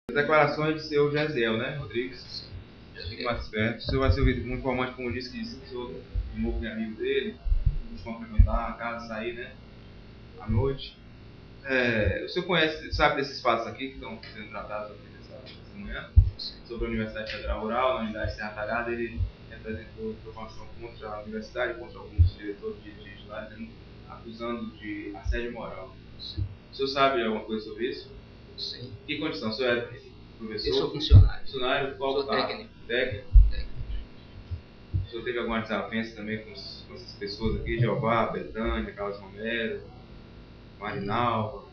As declarações de seu Gesiel, né, Rodrigues? Fique mais perto. O senhor vai ser ouvido como informante, como disse que o senhor um novo amigo dele, costuma frequentar a casa, sair, né, à noite. O senhor conhece, sabe desses fatos aqui que estão sendo tratados aqui nessa manhã? Sobre a Universidade Federal Rural, na unidade Serra Talhada, ele apresentou informação contra a universidade, contra alguns diretores e dirigentes lá, acusando de assédio moral. O senhor sabe alguma coisa sobre isso? Sim. Que condição? O senhor é professor? Eu sou funcionário. Funcionário? Qual sou técnico. Técnico? O senhor teve alguma desavença também com essas pessoas aqui? Jeová, Betânia, Carlos Romero, Marinalva?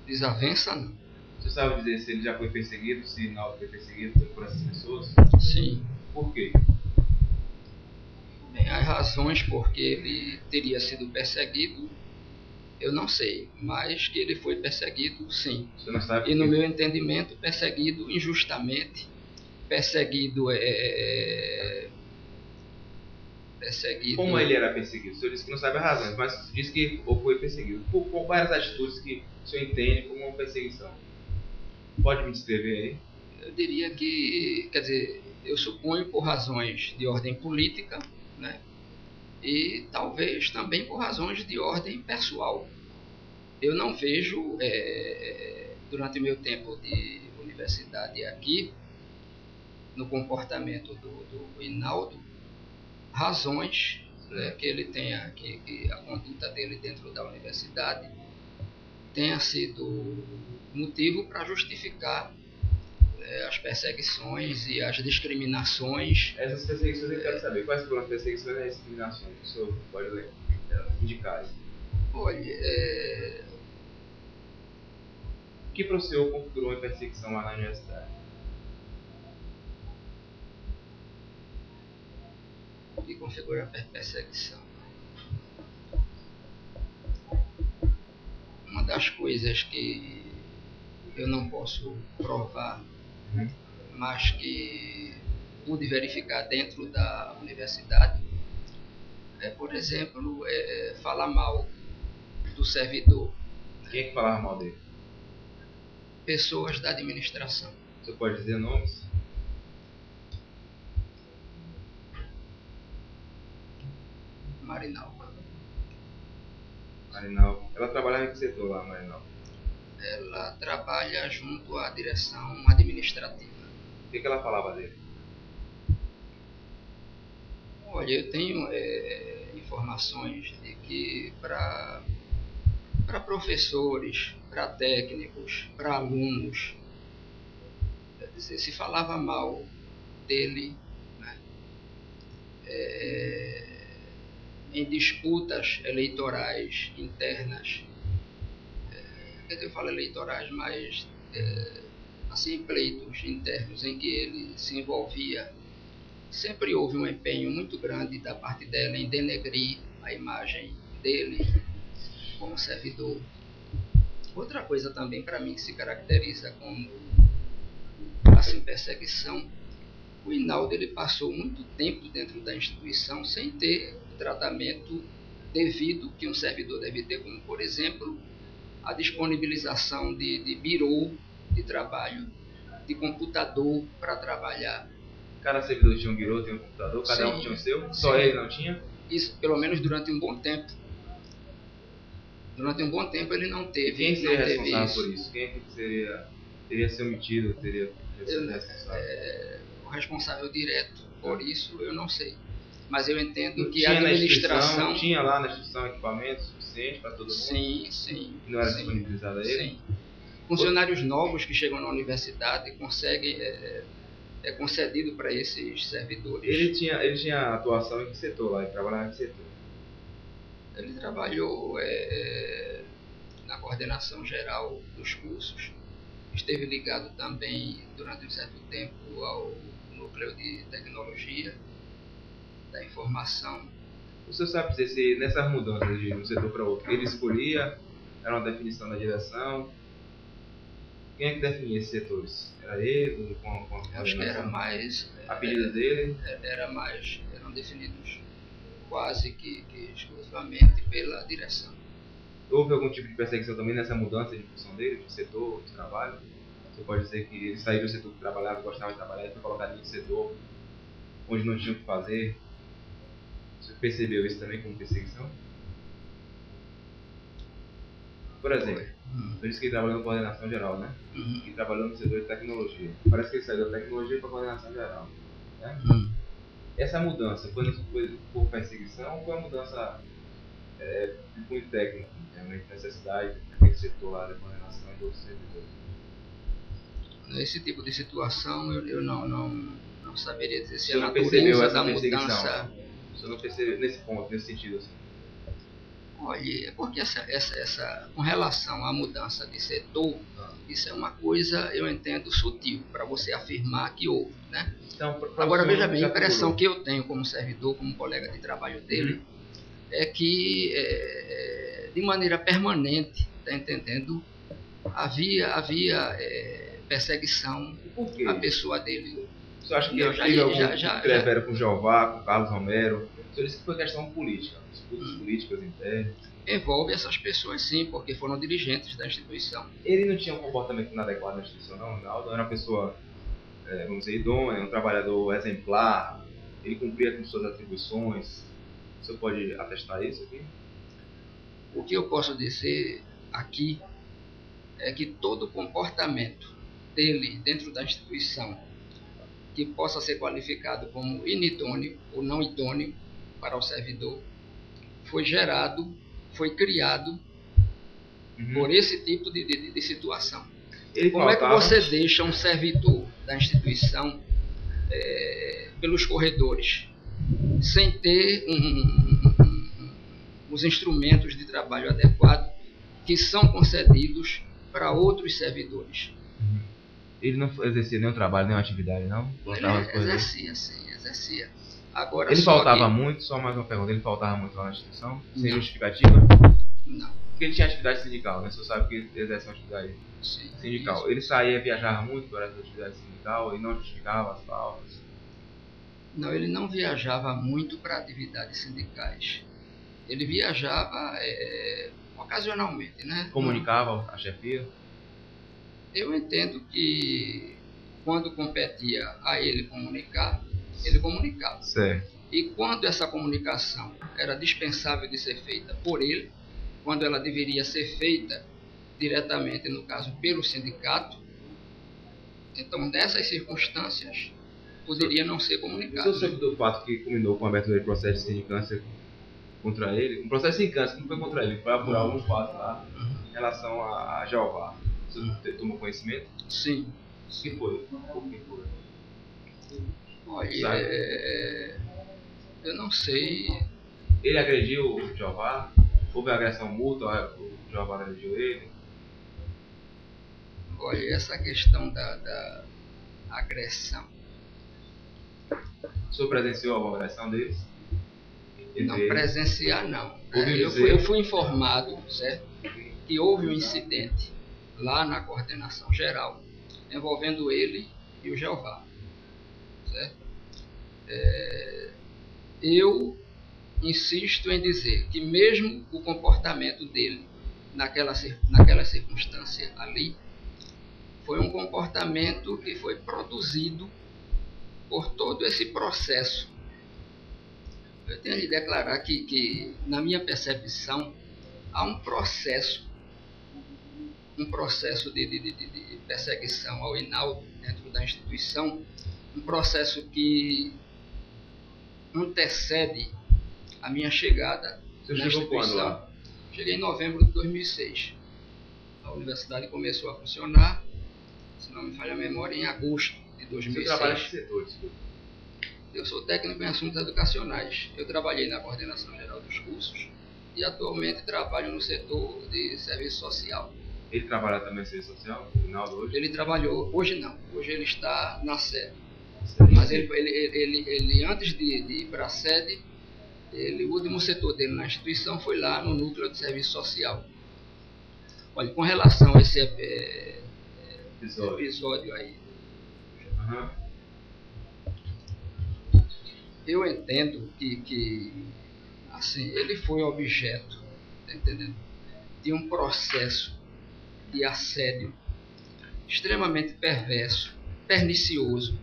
Desavença não. Você sabe dizer se ele já foi perseguido, se Naldo foi perseguido por essas pessoas? Sim. Por quê? Bem, as razões porque ele teria sido perseguido, eu não sei, mas que ele foi perseguido, sim. Você não sabe? E no meu entendimento, perseguido injustamente, perseguido perseguido... Como ele era perseguido? O senhor disse que não sabe as razões, mas disse que foi perseguido. Por quais atitudes que o senhor entende como uma perseguição? Pode me descrever aí? Eu diria que, quer dizer, eu suponho por razões de ordem política, né? E talvez também por razões de ordem pessoal. Eu não vejo, durante o meu tempo de universidade aqui, no comportamento do Hinaldo, razões, né, que ele tenha, que a conduta dele dentro da universidade tenha sido motivo para justificar as perseguições e as discriminações. Essas perseguições eu quero saber. Quais foram as perseguições e as discriminações? O senhor pode indicar isso? Olha, O que para o senhor configurou uma perseguição lá na universidade? O que configura a perseguição? Uma das coisas que eu não posso provar, mas que pude verificar dentro da universidade, por exemplo, falar mal do servidor. Quem é que falava mal dele? Pessoas da administração. Você pode dizer nomes? Marinalva. Marinalva. Ela trabalhava em que setor lá, Marinalva? Ela trabalha junto à direção administrativa. O que ela falava dele? Olha, eu tenho informações de que para professores, para técnicos, para alunos, quer dizer, se falava mal dele, né, em disputas eleitorais internas, quer dizer, eu falo eleitorais, mas assim, pleitos internos em que ele se envolvia, sempre houve um empenho muito grande da parte dela em denegrir a imagem dele como servidor. Outra coisa também para mim que se caracteriza como assim, perseguição, o Hinaldo ele passou muito tempo dentro da instituição sem ter o tratamento devido que um servidor deve ter, como por exemplo a disponibilização de birô de trabalho, de computador para trabalhar. Cada servidor tinha um birô, tinha um computador, cada um tinha o seu? Só ele não tinha? Isso, pelo menos durante um bom tempo. Durante um bom tempo ele não teve. Quem seria responsável isso. por isso? Quem teria sido omitido, teria sido responsável? O responsável direto por isso eu não sei. Mas eu entendo que tinha a administração... Tinha lá na instituição equipamento suficiente para todo mundo? Sim. Não era disponibilizado a ele? Sim. Funcionários novos que chegam na universidade conseguem... É concedido para esses servidores. Ele tinha atuação em que setor lá? Ele trabalhava em que setor? Ele trabalhou na coordenação geral dos cursos. Esteve ligado também, durante um certo tempo, ao núcleo de tecnologia da informação. O senhor sabe dizer se nessas mudanças de um setor para outro, ele escolhia, era uma definição da direção? Quem é que definia esses setores? Era ele? Acho que era mais... A pedido dele? Eram definidos quase que exclusivamente pela direção. Houve algum tipo de perseguição também nessa mudança de função dele, de setor, de trabalho? Você pode dizer que ele saiu do setor que trabalhava, gostava de trabalhar, e foi colocado em um setor onde não tinha o que fazer. Você percebeu isso também como perseguição? Por exemplo, eu disse que ele trabalhou na coordenação geral, né? E trabalhou no setor de tecnologia. Parece que ele saiu da tecnologia para a coordenação geral. Né? Essa mudança foi por perseguição ou foi uma mudança de cunho técnico? Realmente necessidade daquele setor lá da coordenação e do outro servidor? Nesse tipo de situação, eu não saberia dizer se a Você percebeu natureza essa da perseguição? mudança... Você não percebeu nesse ponto, nesse sentido assim? Olha, é porque com relação à mudança de setor, isso é uma coisa, eu entendo, sutil, para você afirmar que houve, né? Então, agora, veja bem, a impressão que eu tenho como servidor, como colega de trabalho dele, é que, de maneira permanente, está entendendo, havia perseguição à pessoa dele. Você acha que teve algum entrevero com Jeová, com Carlos Romero? Você disse que foi questão política, disputas políticas internas. Envolve essas pessoas, sim, porque foram dirigentes da instituição. Ele não tinha um comportamento inadequado na instituição, não, Rinaldo? Era uma pessoa, vamos dizer, idônea, um trabalhador exemplar, ele cumpria com suas atribuições. Você pode atestar isso aqui? O que eu posso dizer aqui é que todo comportamento dele dentro da instituição que possa ser qualificado como inidôneo ou não idôneo para o servidor foi gerado, foi criado por esse tipo de situação. Como é que você deixa um servidor da instituição pelos corredores sem ter os instrumentos de trabalho adequados que são concedidos para outros servidores? Ele não exercia nenhum trabalho, nenhuma atividade, não? Ele exercia, sim, exercia. Agora, ele faltava muito, só mais uma pergunta, ele faltava muito lá na instituição? Sem justificativa? Não. Porque ele tinha atividade sindical, né? Você sabe que ele exerce uma atividade sindical. Isso. Ele saía, viajava muito para essa atividade sindical e não justificava as faltas? Não, ele não viajava muito para atividades sindicais. Ele viajava ocasionalmente, né? Comunicava a chefia? Eu entendo que quando competia a ele comunicar, ele comunicava. Certo. E quando essa comunicação era dispensável de ser feita por ele, quando ela deveria ser feita diretamente, no caso, pelo sindicato, então, nessas circunstâncias, poderia não ser comunicado. O senhor sabe do fato que culminou com a abertura de processo de sindicância contra ele? Um processo de sindicância que não foi contra ele, foi apurar alguns fatos lá em relação a Jeová. Você tomou conhecimento? Sim. O que foi? Olha, eu não sei. Ele agrediu o Jeová? Houve agressão mútua? O Jeová agrediu ele? Olha, essa questão da agressão. O senhor presenciou alguma agressão deles? Não, presenciar não. Eu fui informado, certo, que houve um incidente lá na coordenação geral envolvendo ele e o Jeová, certo? Eu insisto em dizer que mesmo o comportamento dele naquela circunstância ali foi um comportamento que foi produzido por todo esse processo. Eu tenho de declarar que na minha percepção, há um processo de perseguição ao Rinaldo dentro da instituição, um processo que antecede a minha chegada na instituição. Cheguei em novembro de 2006. A universidade começou a funcionar, se não me falha a memória, em agosto de 2006. Você trabalha em que setor? Eu sou técnico em assuntos educacionais. Eu trabalhei na coordenação geral dos cursos e atualmente trabalho no setor de serviço social. Ele trabalha também no serviço social, no final hoje? Ele trabalhou, hoje não, hoje ele está na sede. Mas ele antes de ir para a sede, o último setor dele na instituição foi lá no núcleo de serviço social. Olha, com relação a esse episódio aí, eu entendo que assim, ele foi objeto, tá entendendo, de um processo de assédio extremamente perverso, pernicioso,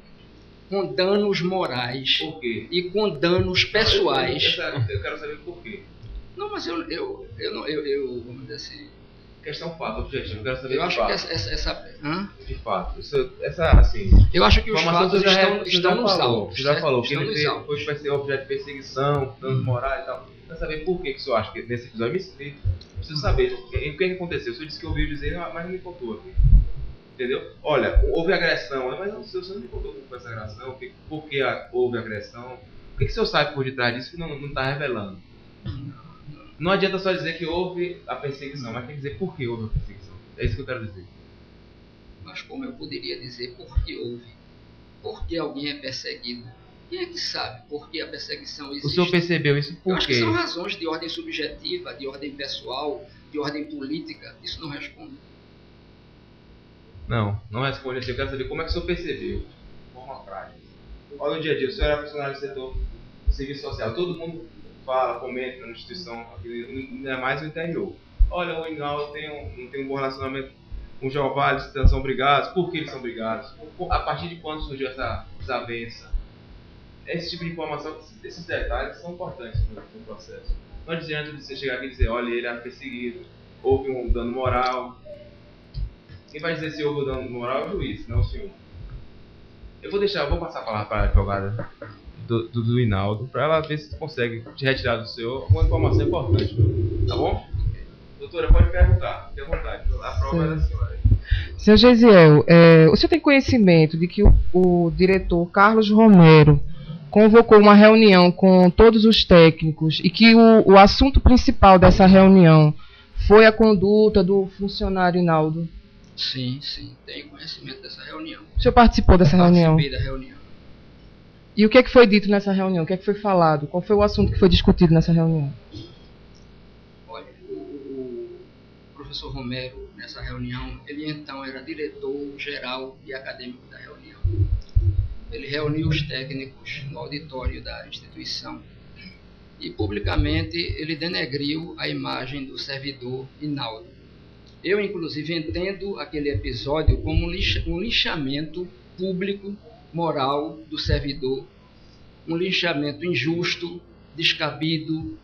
com danos morais. Por quê? E com danos pessoais. Eu quero saber por quê. Não, mas vamos dizer assim, Questão fato, objetivo. Eu quero saber eu acho que essa de fato. Essa, assim... Eu acho que os informação fatos você estão nos falou. Você já autos. falou que Estão ele nos autos. foi vai ser objeto de perseguição, danos morais e tal. Eu quero saber por que o senhor acha que nesse episódio me explica. Preciso saber o que aconteceu. O senhor disse que ouviu dizer, mas não me contou aqui. Entendeu? Olha, houve agressão, mas o senhor não me contou como foi essa agressão, por que houve agressão. O que o senhor sabe por detrás disso que não está revelando? Não adianta só dizer que houve a perseguição, mas tem que dizer por que houve a perseguição. É isso que eu quero dizer. Mas como eu poderia dizer por que houve? Por que alguém é perseguido? Quem é que sabe por que a perseguição existe? O senhor percebeu isso por quê? Eu acho que são razões de ordem subjetiva, de ordem pessoal, de ordem política. Isso não responde. Não responde assim. Eu quero saber como é que o senhor percebeu. De forma prática. Olha, no dia a dia, o senhor era funcionário do setor do serviço social. Todo mundo fala, comenta na instituição, ainda mais no interior. Olha, o Hinaldo não tem um bom relacionamento com o Jeová, eles são brigados. Por que eles são brigados? A partir de quando surgiu essa desavença? Esse tipo de informação, esses detalhes são importantes no processo. Não adianta você chegar aqui e dizer, olha, ele era perseguido, houve um dano moral. Quem vai dizer se houve um dano moral é o juiz, não o senhor. Eu vou passar a palavra para a advogada do Hinaldo, para ela ver se consegue te retirar do senhor alguma informação importante. Tá bom? Doutora, pode perguntar, fique à vontade. A prova é da senhora. Seu Gesiel, o senhor tem conhecimento de que o diretor Carlos Romero convocou uma reunião com todos os técnicos e que o assunto principal dessa reunião foi a conduta do funcionário Hinaldo? Sim, tenho conhecimento dessa reunião. O senhor participou dessa reunião? Participei da reunião. E o que é que foi dito nessa reunião? O que é que foi falado? Qual foi o assunto que foi discutido nessa reunião? Olha, o professor Romero, nessa reunião, ele então era diretor-geral e acadêmico da reunião. Ele reuniu os técnicos no auditório da instituição e, publicamente, ele denegriu a imagem do servidor Hinaldo. Eu, inclusive, entendo aquele episódio como um linchamento público, moral do servidor, um linchamento injusto, descabido.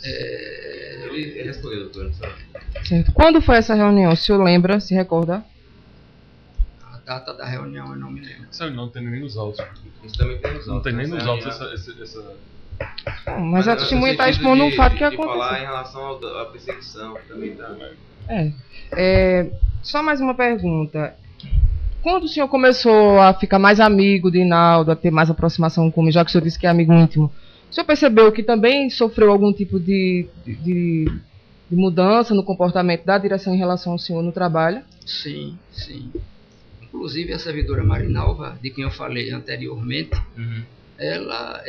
Ele respondeu, doutor. Certo. Quando foi essa reunião? O senhor lembra, se recorda? A data da reunião eu não me lembro. Isso não tem nem nos autos. Isso também tem nos autos. Não tem nem nos autos essa... Mas a testemunha está expondo um fato que aconteceu. Falar em relação à perseguição, que também está... Só mais uma pergunta. Quando o senhor começou a ficar mais amigo de Hinaldo, a ter mais aproximação com ele, já que o senhor disse que é amigo íntimo, o senhor percebeu que também sofreu algum tipo de mudança no comportamento da direção em relação ao senhor no trabalho? Sim. Inclusive a servidora Marinalva, de quem eu falei anteriormente, ela,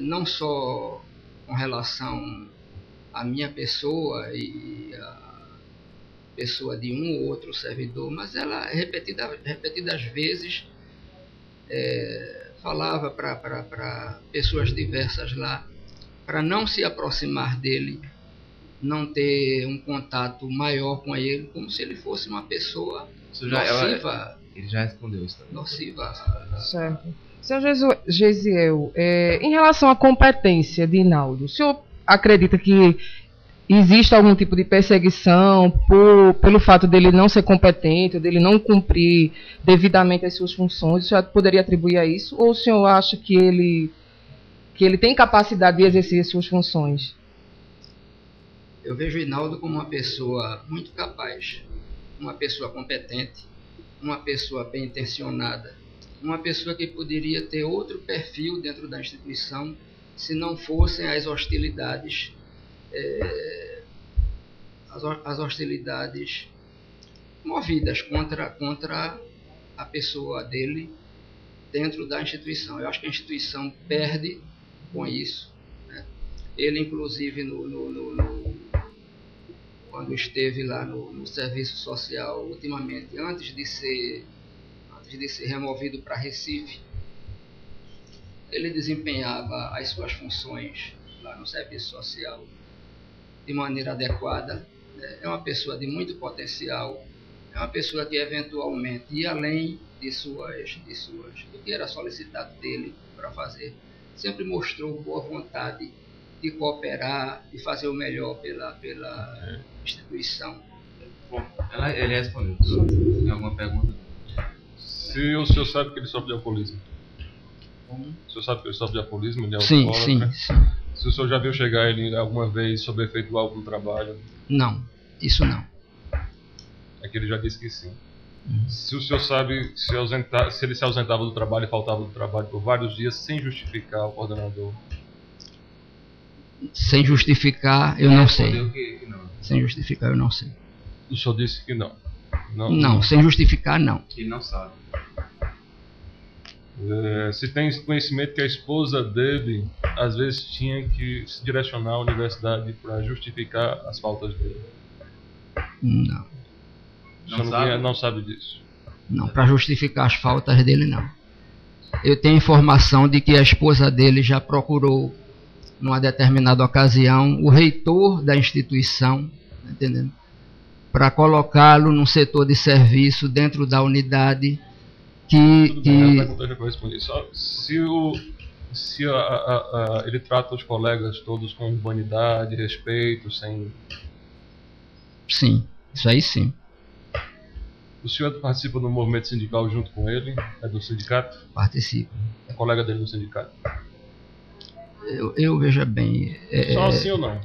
não só com relação à minha pessoa e a pessoa de um ou outro servidor, mas ela repetidas vezes falava para pessoas diversas lá, para não se aproximar dele, não ter um contato maior com ele, como se ele fosse uma pessoa nociva. Ele já respondeu isso também. Nociva. Certo. Senhor Gesiel, em relação à competência de Hinaldo, o senhor acredita que existe algum tipo de perseguição pelo fato dele não ser competente, dele não cumprir devidamente as suas funções? O senhor poderia atribuir a isso? Ou o senhor acha que ele tem capacidade de exercer as suas funções? Eu vejo Hinaldo como uma pessoa muito capaz, uma pessoa competente, uma pessoa bem intencionada, uma pessoa que poderia ter outro perfil dentro da instituição se não fossem as hostilidades movidas contra a pessoa dele dentro da instituição. Eu acho que a instituição perde com isso, né? Ele, inclusive, quando esteve lá no serviço social ultimamente, antes de ser removido para Recife, ele desempenhava as suas funções lá no serviço social de maneira adequada. É uma pessoa de muito potencial, é é uma pessoa que eventualmente ia além de do que era solicitado dele para fazer. Sempre mostrou boa vontade de cooperar, de fazer o melhor pela instituição. Bom, ele respondeu. Tem alguma pergunta? Se o senhor sabe que ele sofre de alcoolismo? O senhor sabe que ele sofre de alcoolismo? Ele é Sim, alcoólatra? sim. Se o senhor já viu chegar ele alguma vez sob efeito do álcool no trabalho? Não, isso não. É que ele já disse que sim. Se o senhor sabe se ele se ausentava do trabalho e faltava do trabalho por vários dias sem justificar ao coordenador? Sem justificar, eu não sei. Respondeu que não. Sem justificar, eu não sei. O senhor disse que não. Não, sem justificar, não. Ele não sabe. Se tem conhecimento que a esposa dele às vezes tinha que se direcionar à universidade para justificar as faltas dele? Não. O senhor não sabe disso? Não, para justificar as faltas dele, não. Eu tenho informação de que a esposa dele já procurou, numa determinada ocasião, o reitor da instituição, entendendo? Para colocá-lo num setor de serviço dentro da unidade Tudo bem, a pergunta já foi respondida. Só se ele trata os colegas todos com humanidade, respeito, sem... Sim, isso aí sim. O senhor participa do movimento sindical junto com ele? É do sindicato? Participo. É colega dele no sindicato? Eu veja bem... Só assim ou não?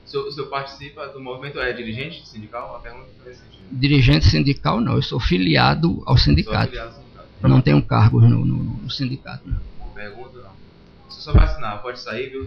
O senhor participa do movimento, é dirigente sindical? A pergunta foi nesse sentido. Dirigente sindical não, eu sou filiado ao sindicato. Sou afiliado ao sindicato. Não tenho cargos no sindicato, não. Pergunta não. Se o senhor vai assinar, pode sair, viu?